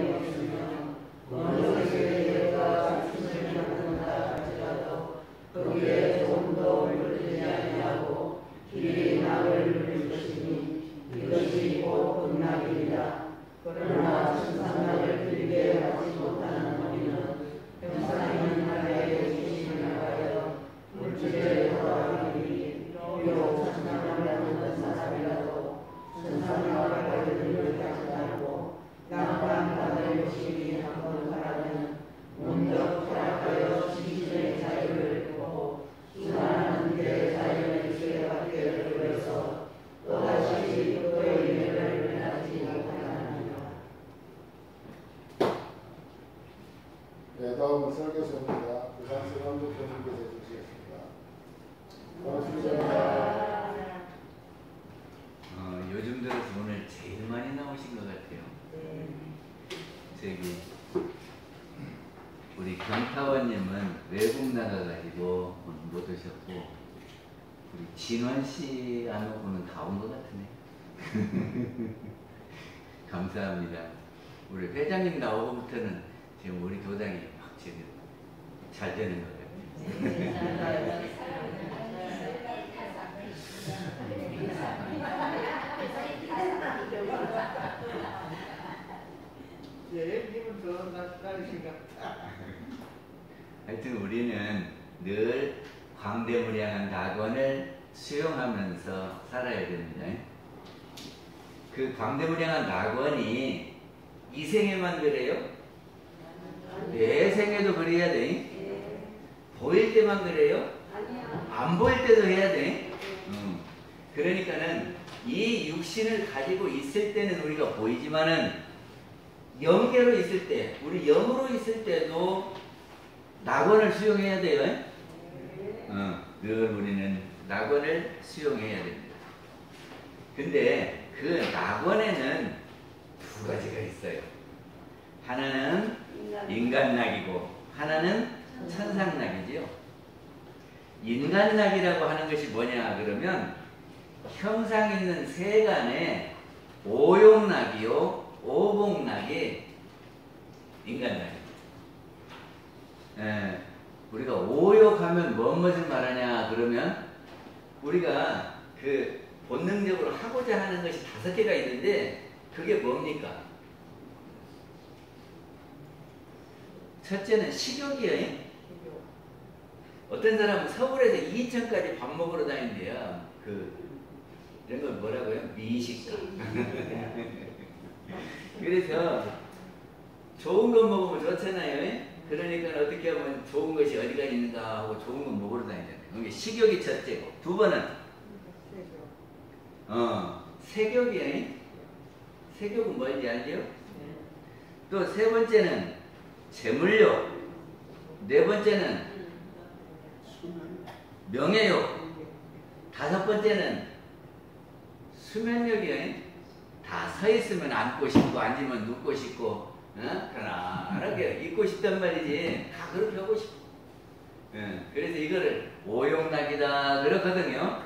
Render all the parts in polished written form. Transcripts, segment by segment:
없으며 어느 세계가 수술을 받는다 할지라도 거기에 조금도 물들지 아니하고 길이 낙을 누릴 것이니 이것이 곧 극락이니라. 그러나 천상락을 길게 하지 못하는 우리는 형상 있는 나라의 중심을 나가여 물질에 돌아가니 비록 천상락을 받는 사람이라도 천상락을 받을 하지 않고 양반 받을 욕심이 한번 가라면 문득 타락하여 신신의 자유를 잃고 수많은 대자연의 지혜받게 되어서 또다시 그의 은혜를 면하지 못하느니라. 네, 다음은 설교서입니다. 부산스러운 교수님께서 해주시겠습니다. 고맙습니다. 요즘 들어서 오늘 제일 많이 나오신 것 같아요. 저기 우리 경타원님은 외국 나가가지고 못 오셨고 우리 진원씨 안 오고는 다 온 것 같으네. 감사합니다. 우리 회장님 나오고부터는 지금 우리 교당이 막 지금 잘 되는 것 같아요. 예님은 더 낫다신 것 같아. 하여튼 우리는 늘 광대무량한 낙원을 수용하면서 살아야 됩니다. 그 광대무량한 낙원이 이 생에만 그래요? 내 생에도 그래야 돼? 보일 때만 그래요? 안 보일 때도 해야 돼? 그러니까는 이 육신을 가지고 있을 때는 우리가 보이지만은 영계로 있을 때, 우리 영으로 있을 때도 낙원을 수용해야 돼요. 늘 우리는 낙원을 수용해야 됩니다. 근데 그 낙원에는 두 가지가 있어요. 하나는 인간낙이고 하나는 천상낙이지요. 인간낙이라고 하는 것이 뭐냐 그러면 형상 있는 세간에 오욕낙이요 오복낙이 인간낙입니다. 우리가 오욕하면 뭔 것을 말하냐 그러면 우리가 그 본능적으로 하고자 하는 것이 5개가 있는데 그게 뭡니까? 첫째는 식욕이에요. 어떤 사람은 서울에서 이천까지 밥 먹으러 다닌대요. 이런 걸 뭐라고요? 미식가. 그래서 좋은 거 먹으면 좋잖아요. 그러니까 어떻게 하면 좋은 것이 어디가 있는가 하고 좋은 거 먹으러 다니잖아요. 그게 식욕이 첫째고, 두 번은 세욕이에요. 세욕은 뭔지 알죠? 또 세 번째는 재물욕, 네 번째는 명예욕, 다섯 번째는 수면욕이에요. 다 서 있으면 앉고 싶고 앉으면 눕고 싶고 편안하게 있고 싶단 말이지. 다 그렇게 하고 싶어. 그래서 이거를 오욕락이다 그렇거든요.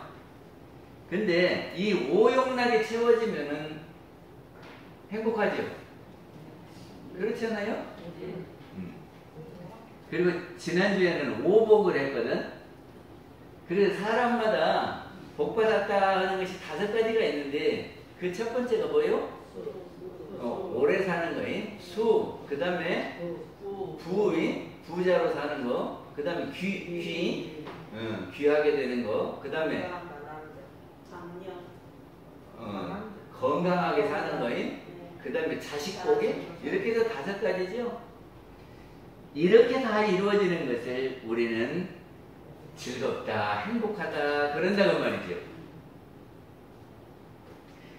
근데 이 오욕락이 채워지면은 행복하죠. 그렇지 않아요? 그리고 지난주에는 오복을 했거든. 그래서 사람마다 복받았다 하는 것이 5가지가 있는데 그 첫 번째가 뭐예요? 오래 사는 거임. 수, 그 다음에 부의, 부자로 사는 거, 그 다음에 귀하게 되는 거, 그 다음에 건강하게 사는 거임. 그 다음에 자식 복이, 이렇게 해서 5가지죠. 이렇게 다 이루어지는 것을 우리는 즐겁다, 행복하다 그런다고 말이죠.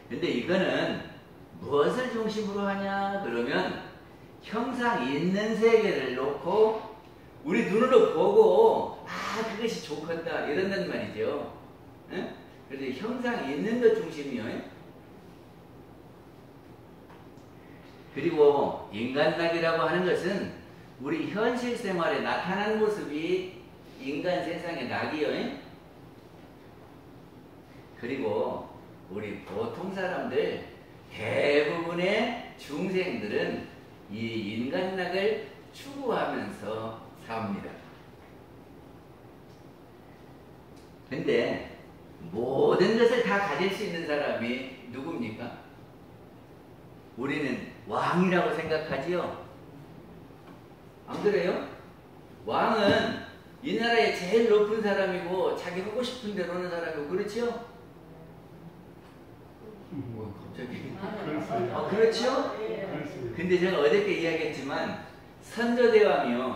근데 이거는 무엇을 중심으로 하냐 그러면 형상 있는 세계를 놓고 우리 눈으로 보고 그것이 좋겠다 이런단 말이죠. 그래서 형상 있는 것 중심이요. 그리고 인간낙이라고 하는 것은 우리 현실 생활에 나타난 모습이 인간 세상의 낙이요. 그리고 우리 보통 사람들 대부분의 중생들은 이 인간락을 추구하면서 삽니다. 근데 모든 것을 다 가질 수 있는 사람이 누굽니까? 우리는 왕이라고 생각하지요? 안 그래요? 왕은 이 나라의 제일 높은 사람이고 자기 하고 싶은 대로 하는 사람이고 그렇지요? 뭐 갑자기 그렇지요? 근데 제가 어저께 이야기했지만 선조대왕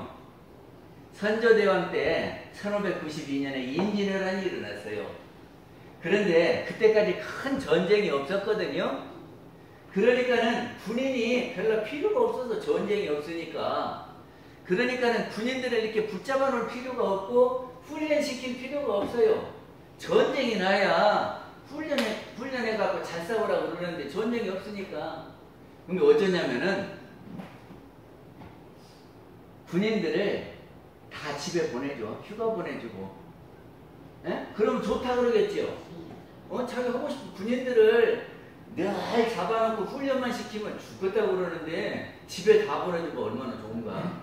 때 1592년에 임진왜란이 일어났어요. 그런데 그때까지 큰 전쟁이 없었거든요. 그러니까는 군인이 별로 필요가 없어서 전쟁이 없으니까 그러니까는 군인들을 이렇게 붙잡아 놓을 필요가 없고 훈련시킬 필요가 없어요. 전쟁이 나야 훈련해갖고 잘 싸우라고 그러는데 전쟁이 없으니까. 그럼 어쩌냐면은 군인들을 다 집에 보내줘. 휴가 보내주고. 에? 그럼 좋다 그러겠지요. 자기 하고 싶은 군인들을 늘 잡아놓고 훈련만 시키면 죽겠다고 그러는데 집에 다 보내주면 얼마나 좋은가.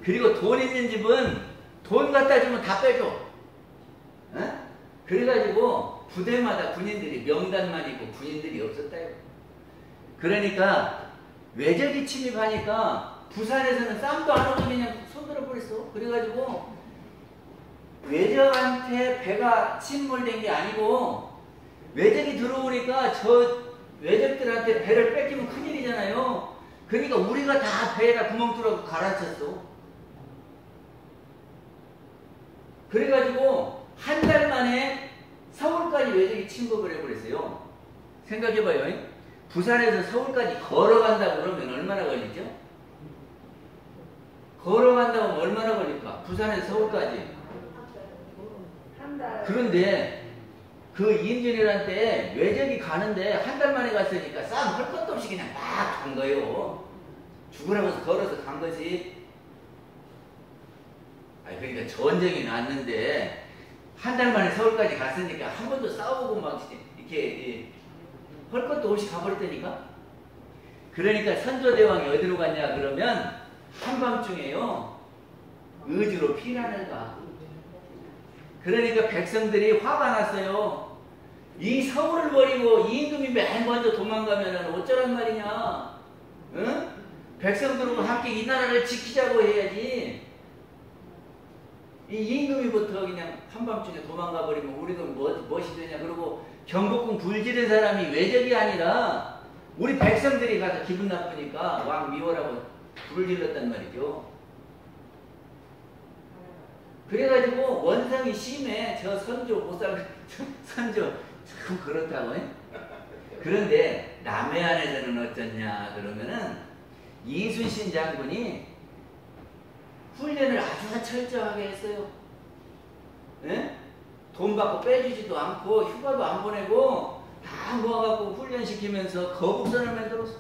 그리고 돈 있는 집은 돈 갖다 주면 다 빼줘. 에? 그래가지고 부대마다 군인들이 명단만 있고 군인들이 없었다요. 그러니까 외적이 침입하니까 부산에서는 쌈도 안 오고 그냥 손들어 버렸어. 그래가지고 외적한테 배가 침몰된 게 아니고 외적이 들어오니까 저 외적들한테 배를 뺏기면 큰일이잖아요. 그러니까 우리가 다 배에다 구멍 뚫어서 갈아쳤어. 그래가지고 한 달 만에 서울까지 외적이 침범을 해버렸어요. 생각해봐요. 부산에서 서울까지 걸어간다고 그러면 얼마나 걸리죠? 걸어간다고 하면 얼마나 걸릴까? 부산에서 서울까지. 그런데 그 임진왜란 때 외적이 가는데 한 달 만에 갔으니까 싸움 할 것도 없이 그냥 막 간 거예요. 죽으라고 걸어서 간 것이. 그러니까 전쟁이 났는데 한 달 만에 서울까지 갔으니까 한 번도 싸우고 막 이렇게 할 것도 없이 가버렸다니까. 그러니까 선조대왕이 어디로 갔냐 그러면 한밤중에요 의주로 피난을 가. 그러니까 백성들이 화가 났어요. 이 서울을 버리고 임금이 맨 먼저 도망가면 어쩌란 말이냐. 응? 백성들하고 함께 이 나라를 지키자고 해야지. 이 임금이부터 그냥 한밤중에 도망가 버리면 우리도 무엇이 되냐. 그리고 경복궁 불지른 사람이 외적이 아니라 우리 백성들이 가서 기분 나쁘니까 왕 미워라고 불을 질렀단 말이죠. 그래가지고 원성이 심해. 저 선조 보살 선조 참 그렇다고 해. 그런데 남해안에서는 어쩌냐 그러면은 이순신 장군이 훈련을 아주 철저하게 했어요. 예? 돈 받고 빼주지도 않고 휴가도 안 보내고 다 모아갖고 훈련시키면서 거북선을 만들었어.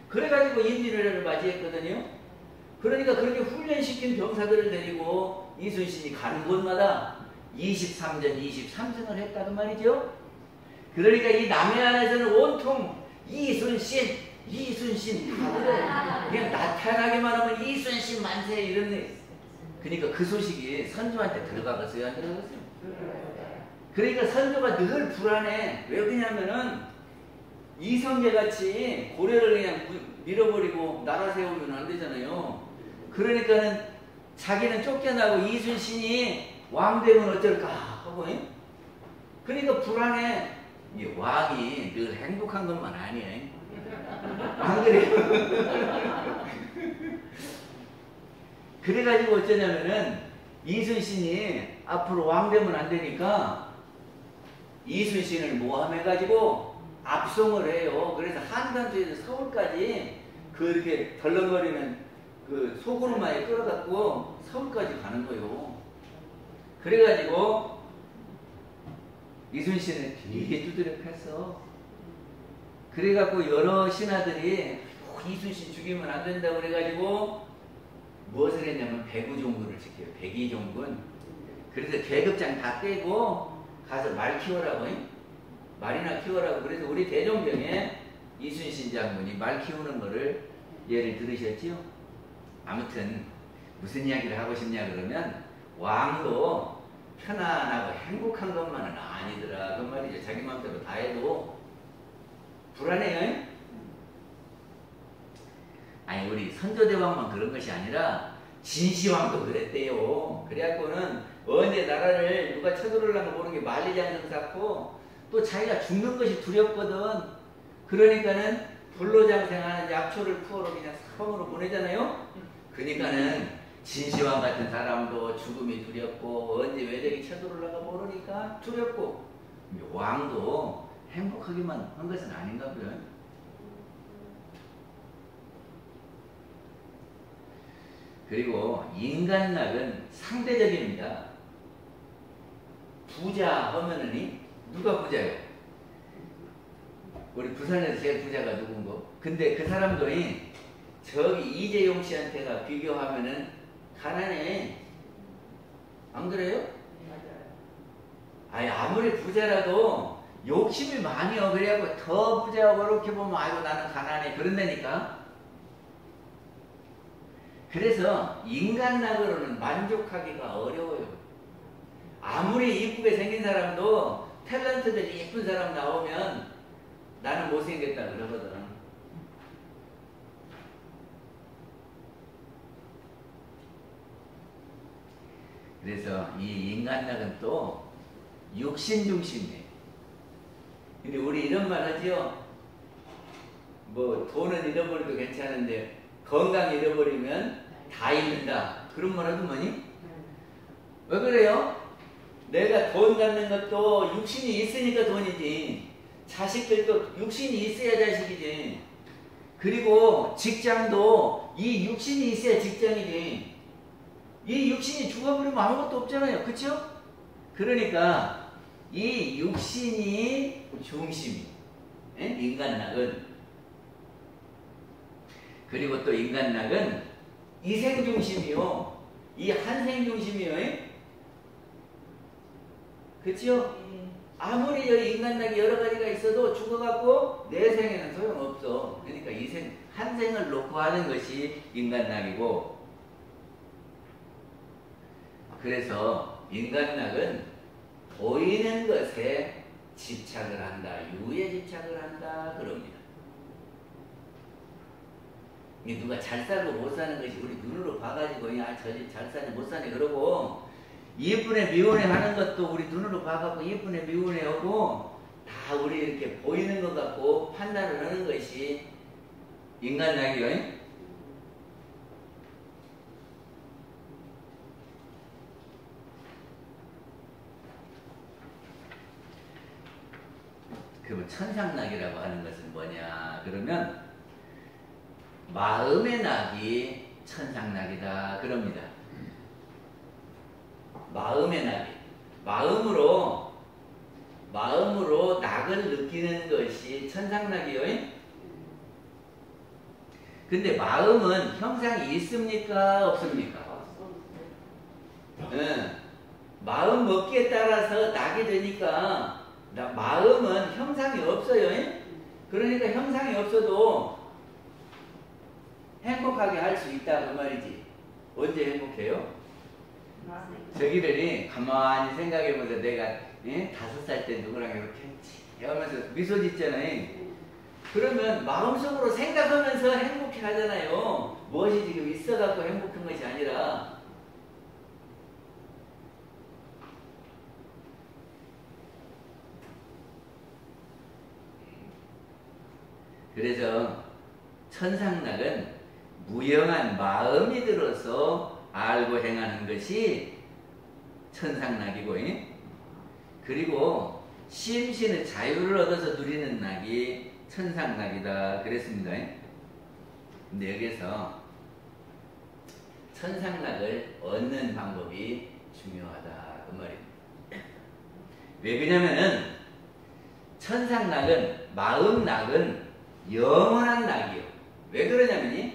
그래가지고 임진왜란을 맞이했거든요. 그러니까 그렇게 훈련시킨 병사들을 데리고 이순신이 가는 곳마다 23전 23승을 했다는 말이죠. 그러니까 이 남해안에서는 온통 이순신 다들 그냥 나타나기만 하면 이순신 만세 이런. 그러니까 그 소식이 선조한테 들어가겠어요 안 들어가겠어요? 그러니까 선조가 늘 불안해. 왜 그러냐면은 이성계같이 고려를 그냥 밀어버리고 나라 세우면 안 되잖아요. 그러니까는 자기는 쫓겨나고 이순신이 왕되면 어쩔까 하고. 그러니까 불안해. 이 왕이 늘 행복한 것만 아니에요. 안 그래요? 그래가지고 어쩌냐면은 이순신이 앞으로 왕되면 안 되니까 이순신을 모함해가지고 압송을 해요. 그래서 한산소에서 서울까지 그렇게 덜렁거리는 그 소구르마에 끌어갖고 서울까지 가는 거예요. 그래가지고 이순신을 되게 두드려 팼어. 그래갖고 여러 신하들이 이순신 죽이면 안 된다고 그래가지고 무엇을 했냐면 배구종군을 지켜요. 백의종군. 그래서 계급장 다 떼고 가서 말 키워라고. 말이나 키워라고. 그래서 우리 대종경에 이순신 장군이 말 키우는 거를 예를 들으셨지요? 아무튼 무슨 이야기를 하고 싶냐 그러면 왕도 편안하고 행복한 것만은 아니더라 그 말이죠. 자기 마음대로 다 해도 불안해요. 아니 우리 선조대왕만 그런 것이 아니라 진시황도 그랬대요. 그래갖고는 언제 나라를 누가 쳐들어오려면 모르는 게 만리장성 쌓고 또 자기가 죽는 것이 두렵거든. 그러니까는 불로장생하는 약초를 풀어 그냥 사방으로 보내잖아요. 그러니까는 진시황 같은 사람도 죽음이 두렵고 언제 외적이 쳐들어올라가 모르니까 두렵고 왕도 행복하기만 한 것은 아닌가 보요. 그리고 인간락은 상대적입니다. 부자 하면은 누가 부자예요? 우리 부산에서 제일 부자가 누군가? 근데 그 사람도 저기 이재용 씨한테가 비교하면은 가난해. 안 그래요? 아니 아무리 부자라도 욕심이 많이요. 그래갖고 더 부자하고 그렇게 보면 아이고 나는 가난해. 그런다니까. 그래서 인간락으로는 만족하기가 어려워요. 아무리 이쁘게 생긴 사람도 탤런트들이 예쁜 사람 나오면 나는 못생겼다 그러거든. 그래서 이 인간락은 또 육신 중심이에요. 근데 우리 이런 말 하지요. 뭐 돈은 잃어버려도 괜찮은데 건강 잃어버리면 다 잃는다. 그런 말 하도 뭐니? 왜 그래요? 내가 돈 갖는 것도 육신이 있으니까 돈이지. 자식들도 육신이 있어야 자식이지. 그리고 직장도 이 육신이 있어야 직장이지. 이 육신이 죽어버리면 아무것도 없잖아요. 그쵸? 그러니까 이 육신이 중심이 인간락은. 그리고 또 인간락은 이생중심이요. 이 한생중심이요. 그치요? 아무리 여기 인간락이 여러 가지가 있어도 죽어갖고 내 생에는 소용없어. 그러니까 이생, 한생을 놓고 하는 것이 인간락이고, 그래서 인간락은 보이는 것에 집착을 한다. 유에 집착을 한다. 그럽니다. 누가 잘 살고 못 사는 것이 우리 눈으로 봐가지고 저 집 잘 사네 못 사네 그러고 예쁘네 미운해 하는 것도 우리 눈으로 봐갖고 예쁘네 미운해 하고 다 우리 이렇게 보이는 것 같고 판단을 하는 것이 인간락이요. 그러면 천상락이라고 하는 것은 뭐냐 그러면 마음의 낙이 천상락이다 그럽니다. 마음의 낙이 마음으로 낙을 느끼는 것이 천상락이요. 근데 마음은 형상이 있습니까 없습니까? 마음 먹기에 따라서 낙이 되니까 마음은 형상이 없어요. 그러니까 형상이 없어도 행복하게 할 수 있다 그 말이지. 언제 행복해요? 저기들이 가만히 생각해보자. 내가 5살 때 누구랑 이렇게 했지 하면서 미소 짓잖아요. 그러면 마음속으로 생각하면서 행복해 하잖아요. 무엇이 지금 있어갖고 행복한 것이 아니라. 그래서 천상락은 무영한 마음이 들어서 알고 행하는 것이 천상락이고, 그리고 심신의 자유를 얻어서 누리는 낙이 천상락이다 그랬습니다. 근데 여기서 천상락을 얻는 방법이 중요하다 그 말입니다. 왜 그러냐면은 천상락은 마음락은 영원한 낙이요. 왜 그러냐면요,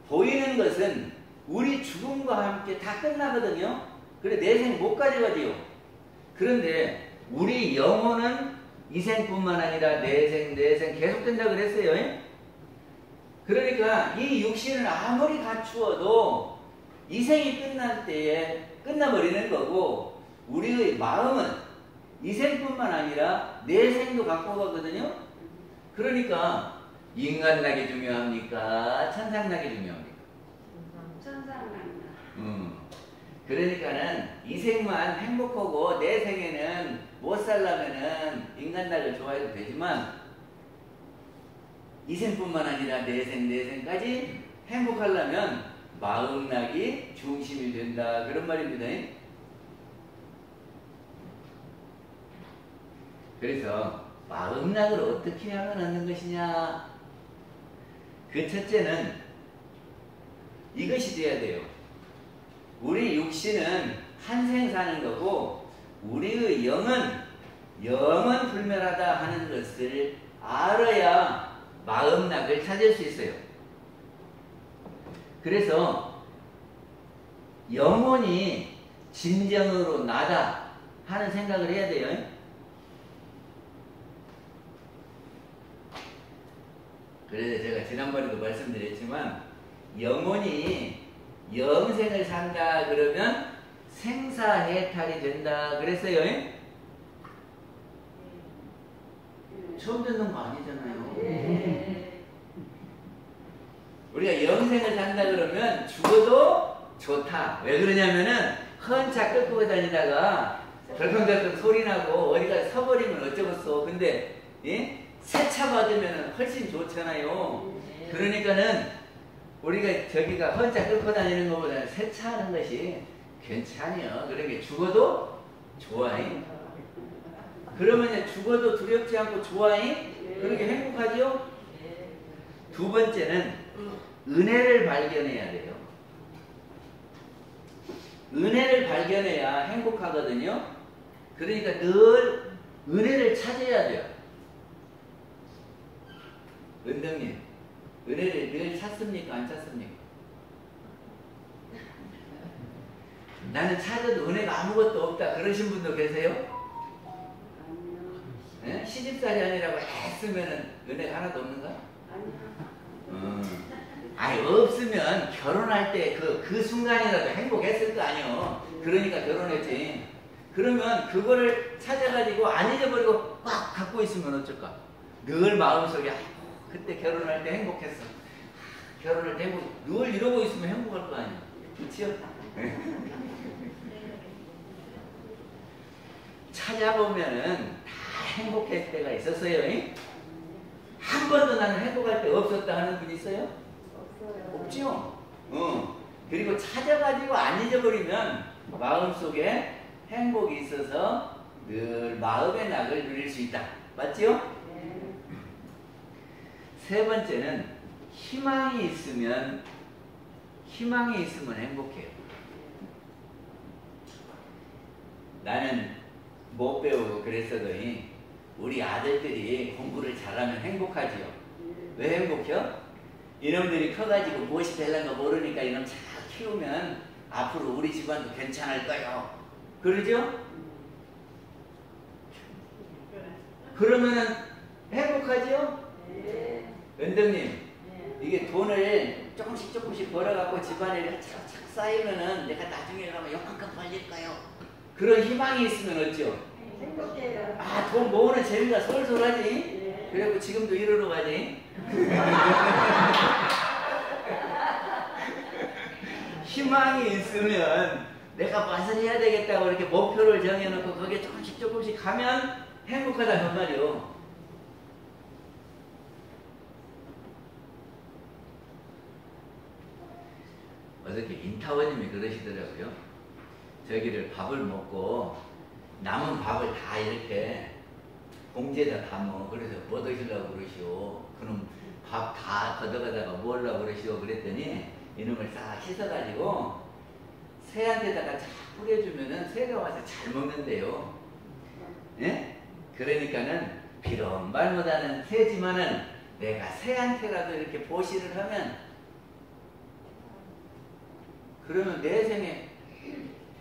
보이는 것은 우리 죽음과 함께 다 끝나거든요. 그래 내생 못 가져가지요. 그런데 우리 영혼은 이생뿐만 아니라 내생 계속된다 그랬어요. 그러니까 이 육신을 아무리 갖추어도 이 생이 끝날 때에 끝나버리는 거고, 우리의 마음은 이 생뿐만 아니라 내 생도 갖고 가거든요. 그러니까 인간락이 중요합니까? 천상락이 중요합니까? 천상락이다. 그러니까는 이 생만 행복하고 내 생에는 못 살려면은 인간락을 좋아해도 되지만, 이 생뿐만 아니라 내 생까지 행복하려면 마음락이 중심이 된다, 그런 말입니다. 그래서 마음락을 어떻게 하면 얻는 것이냐? 그 첫째는 이것이 돼야 돼요. 우리 육신은 한 생 사는 거고, 우리의 영은 불멸하다 하는 것을 알아야 마음락을 찾을 수 있어요. 그래서 영혼이 진정으로 나다 하는 생각을 해야 돼요. 그래서 제가 지난번에도 말씀드렸지만, 영혼이 영생을 산다 그러면 생사해탈이 된다 그랬어요. 처음 듣는 거 아니잖아요. 우리가 영생을 산다 그러면 죽어도 좋다. 왜 그러냐면은 헌차 끌고 다니다가 덜컹덜컹 소리 나고 어디가 서버리면 어쩌겠어. 근데 새 차 받으면 훨씬 좋잖아요. 그러니까는 우리가 저기가 헌차 끌고 다니는 것보다는 새 차 하는 것이 괜찮아요. 그러니까 죽어도 좋아해. 그러면 죽어도 두렵지 않고 좋아해. 그렇게 행복하죠. 두 번째는 은혜를 발견해야 돼요. 은혜를 발견해야 행복하거든요. 그러니까 늘 은혜를 찾아야 돼요. 은등님, 은혜를 늘 찾습니까? 안 찾습니까? 나는 찾아도 은혜가 아무것도 없다 그러신 분도 계세요? 네? 시집살이 아니라고 애쓰면 은혜가 하나도 없는가? 아니, 없으면 결혼할 때 그 순간이라도 행복했을 거 아니요. 그러니까 결혼했지. 그러면 그거를 찾아가지고 안 잊어버리고 꽉 갖고 있으면 어쩔까? 늘 마음속에 그때 결혼할 때 행복했어. 결혼할 때 늘 이러고 있으면 행복할 거 아니야. 그치요? 찾아보면은 다 행복할 때가 있었어요. 한 번도 나는 행복할 때 없었다 하는 분 있어요? 없지요? 그리고 찾아가지고 안 잊어버리면 마음속에 행복이 있어서 늘 마음의 낙을 누릴 수 있다. 맞지요? 세 번째는 희망이 있으면 행복해요. 나는 못 배우고 그랬어도 우리 아들들이 공부를 잘하면 행복하지요. 왜 행복해요? 이놈들이 커가지고 무엇이 되려는 거 모르니까 이놈 잘 키우면 앞으로 우리 집안도 괜찮을 거요. 그러죠? 그러면은 행복하지요? 은등님, 이게 돈을 조금씩 벌어갖고 집안에 착착 쌓이면은 내가 나중에 가면 요만큼 벌릴까요? 그런 희망이 있으면 어쩌? 행복해요. 아, 돈 모으는 재미가 솔솔하지? 그래갖고 지금도 이러러 가지? 희망이 있으면 내가 맛을 해야 되겠다고 이렇게 목표를 정해놓고 거기에 조금씩 가면 행복하다 그 말이요. 어저께 인타원님이 그러시더라고요. 저기를 밥을 먹고 남은 밥을 다 이렇게 봉지에다 담어. 그래서 뭐 드시려고 그러시오. 그럼 밥 다 걷어가다가 뭐 하려고 그러시오. 그랬더니 이놈을 싹 씻어가지고 새한테다가 쫙 뿌려주면은 새가 와서 잘 먹는데요. 예? 그러니까는 비록 말 못하는 새지만은 내가 새한테라도 이렇게 보시를 하면 그러면 내 생에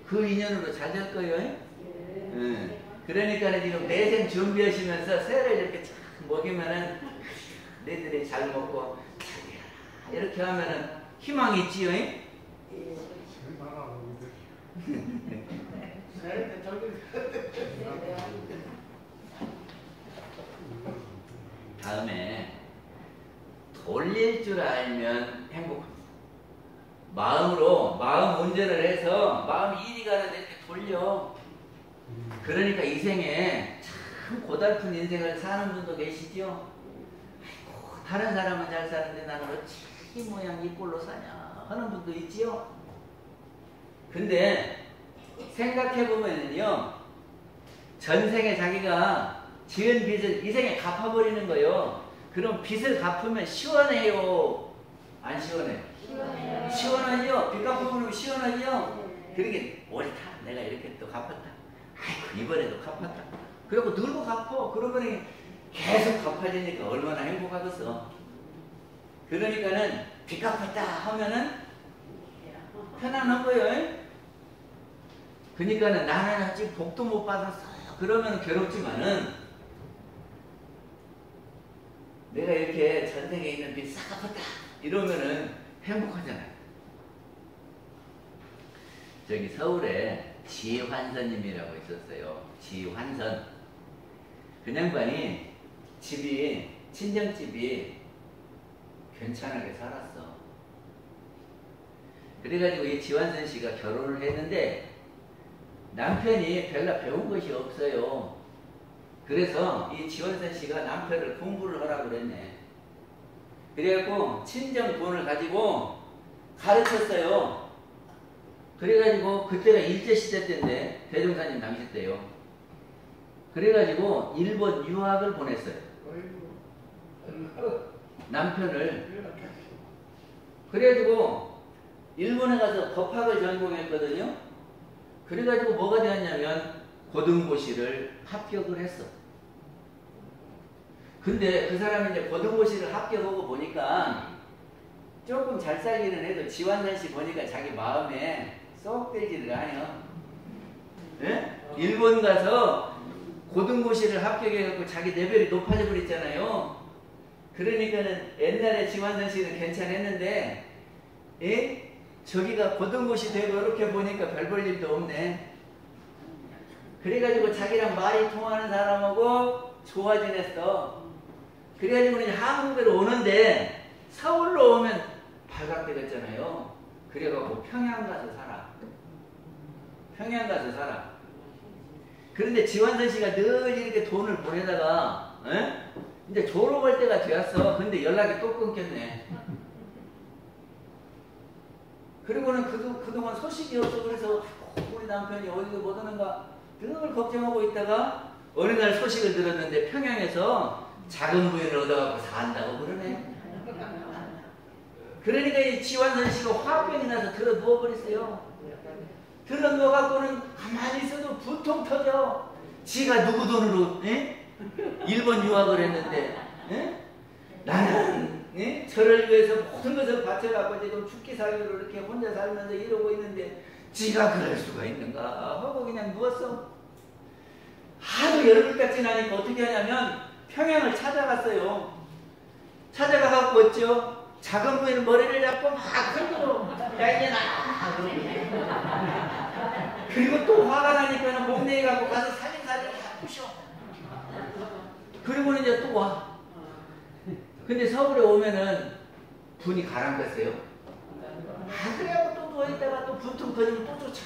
그 인연으로 잘 될 거예요. 예. 그러니까 지금 내 생 준비하시면서 새를 이렇게 쫙 먹이면은 너희들이 잘 먹고 이렇게 하면은 희망이 있지요. 잉? 다음에 돌릴 줄 알면 행복합니다. 마음으로 마음 운전을 해서 마음이 이리 가는데 이렇게 돌려. 그러니까 이 생에 참 고달픈 인생을 사는 분도 계시죠. 아이고, 다른 사람은 잘 사는데 나는 어찌 이 모양 이 꼴로 사냐 하는 분도 있지요. 근데 생각해보면요, 전생에 자기가 지은 빚을 이 생에 갚아버리는 거요. 그럼 빚을 갚으면 시원해요? 안 시원해요? 시원해요. 시원하죠? 빚 갚아버리면 시원하죠? 그러게 옳다, 내가 이렇게 또 갚았다, 아이고 이번에도 갚았다, 그리고 늘고 갚어. 그러면 계속 갚아지니까 얼마나 행복하겠어. 그러니까는 빚 갚았다 하면은 편안한 거예요. 그러니까는 나는 아직 복도 못 받았어요. 그러면 괴롭지만은 내가 이렇게 전생에 있는 빚 싹 갚았다 이러면은 행복하잖아요. 저기 서울에 지환선님이라고 있었어요. 지환선. 그 양반이 집이, 친정집이 괜찮하게 살았어. 그래가지고 이 지환선 씨가 결혼을 했는데 남편이 별로 배운 것이 없어요. 그래서 이 지환선 씨가 남편을 공부를 하라고 그랬네. 그래갖고 친정 돈을 가지고 가르쳤어요. 그래가지고 그때가 일제시대 때인데, 대종사님 당시 때요. 그래가지고 일본 유학을 보냈어요. 남편을. 그래가지고 일본에 가서 법학을 전공했거든요. 그래가지고 뭐가 되었냐면 고등고시를 합격을 했어. 근데 그 사람이 이제 고등고시를 합격하고 보니까 조금 잘 살기는 해도 지환선 씨 보니까 자기 마음에 쏙 들지를 않아요. 예? 일본 가서 고등고시를 합격해갖고 자기 레벨이 높아져 버렸잖아요. 그러니까는 옛날에 지환선 씨는 괜찮았는데, 예? 저기가 고등고시 되고 이렇게 보니까 별 볼 일도 없네. 그래가지고 자기랑 말이 통하는 사람하고 좋아 지냈어. 그래가지고 이제 한국으로 오는데 서울로 오면 발각되겠잖아요. 그래갖고 평양 가서 살아. 평양 가서 살아. 그런데 지환선 씨가 늘 이렇게 돈을 보내다가 이제 졸업할 때가 되었어. 근데 연락이 또 끊겼네. 그리고는 그동안 소식이 없어. 그래서 우리 남편이 어디서 못 오는가 늘 걱정하고 있다가 어느 날 소식을 들었는데 평양에서 작은 부인을 얻어갖고 산다고 그러네. 그러니까 이 지환선 씨가 화병이 나서 들어 누워버렸어요. 들어 누워갖고는 가만히 있어도 부통 터져. 지가 누구 돈으로 일본 유학을 했는데 나는 저를 위해서 모든 것을 바쳐갖고 지금 죽기 살기로 이렇게 혼자 살면서 이러고 있는데 지가 그럴 수가 있는가 하고 그냥 누웠어. 하도 열흘 같이 나니까 어떻게 하냐면 평양을 찾아갔어요. 찾아가갖고 어쩌? 작은 부인 머리를 잡고 막 흔들어. 야 이제 나. 그리고 또 화가 나니까는 목내기 갖고 가서 살림살이를 다 부셔. 그리고는 이제 또 와. 근데 서울에 오면은 분이 가라앉았어요. 그래갖고 또 누워있다가 또 분통 터지면 또 쫓아.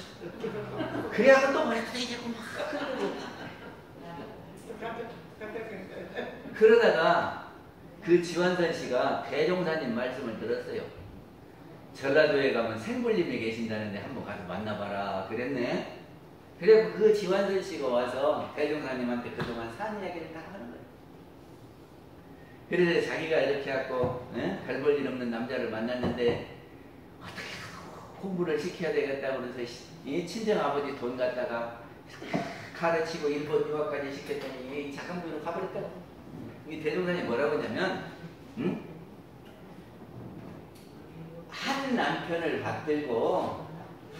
그래갖고 또 머리 터지고 막 흔들고. 그러다가 그 지환선 씨가 대종사님 말씀을 들었어요. 전라도에 가면 생불님이 계신다는데 한번 가서 만나봐라 그랬네. 그래서 그 지환선 씨가 와서 대종사님한테 그동안 산 이야기를 다 하는 거예요. 그래서 자기가 이렇게 하고 별 볼 일 없는 남자를 만났는데 어떻게 공부를 시켜야 되겠다고 그래서 이 친정아버지 돈 갖다가 가르치고 일본 유학까지 시켰더니 이 작은 부인은 가버렸다고. 이 대종사님이 뭐라고 했냐면 한 남편을 받들고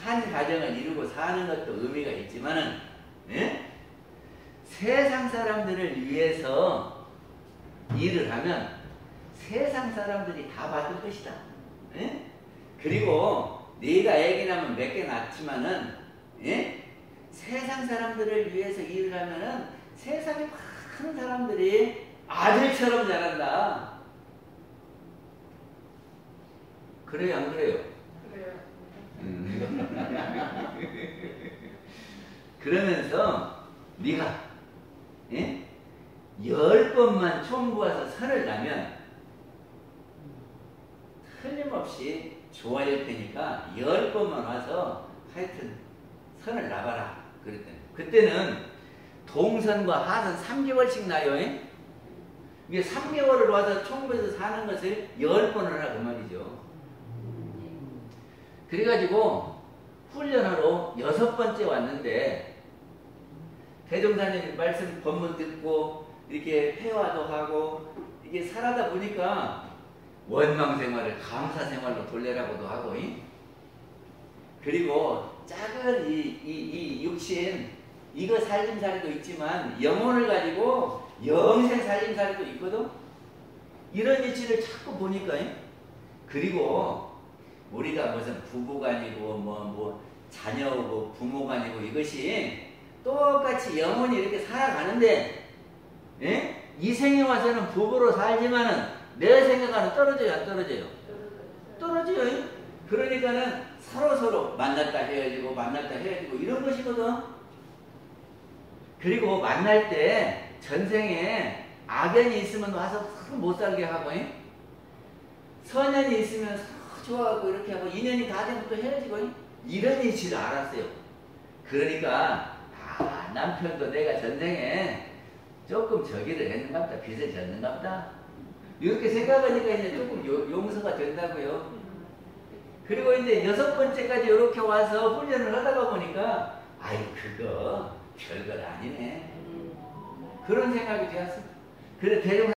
한 가정을 이루고 사는 것도 의미가 있지만은 세상 사람들을 위해서 일을 하면 세상 사람들이 다 받을 것이다. 예? 그리고 네가 애기 낳으면 몇 개 낳지만은 예? 세상 사람들을 위해서 일을 하면은 세상에 많은 사람들이 아들처럼 자란다. 그래요, 안 그래요? 그래요. 그러면서 네가 예? 10번만 총부와서 선을 나면 틀림없이 좋아질 테니까 10번만 와서 하여튼 선을 나봐라. 그랬더니 그때는 동선과 하선 3개월씩 나요. 예? 이게 3개월을 와서 총부에서 사는 것을 10번을 하라 그 말이죠. 그래가지고 훈련하러 6번째 왔는데 대종사님 말씀 법문 듣고 이렇게 회화도 하고 이게 살아다 보니까 원망생활을 감사생활로 돌려라고도 하고 그리고 작은 이 육신 이거 살림살이도 있지만 영혼을 가지고 영생 살림살이도 있거든. 이런 이치를 자꾸 보니까 그리고 우리가 무슨 부부간이고 뭐 자녀고 부모간이고 이것이 똑같이 영혼이 이렇게 살아가는데 예? 이 생에 와서는 부부로 살지만은 내 생각과는 떨어져요, 안 떨어져요? 떨어져요. 그러니까는 서로 만났다 헤어지고 만났다 헤어지고 이런 것이거든. 그리고 만날 때 전생에 악연이 있으면 와서 서로 못 살게 하고 선연이 있으면 서로 좋아하고 이렇게 하고 인연이 다 되면 또 헤어지고 이런 이치를 알았어요. 그러니까 남편도 내가 전생에 조금 저기를 했는갑다. 빚을 졌는갑다. 이렇게 생각하니까 이제 조금 용서가 된다고요. 그리고 이제 6번째까지 이렇게 와서 훈련을 하다가 보니까 아이 그거 별것 아니네. 그런 생각이 되었어. 그래 대종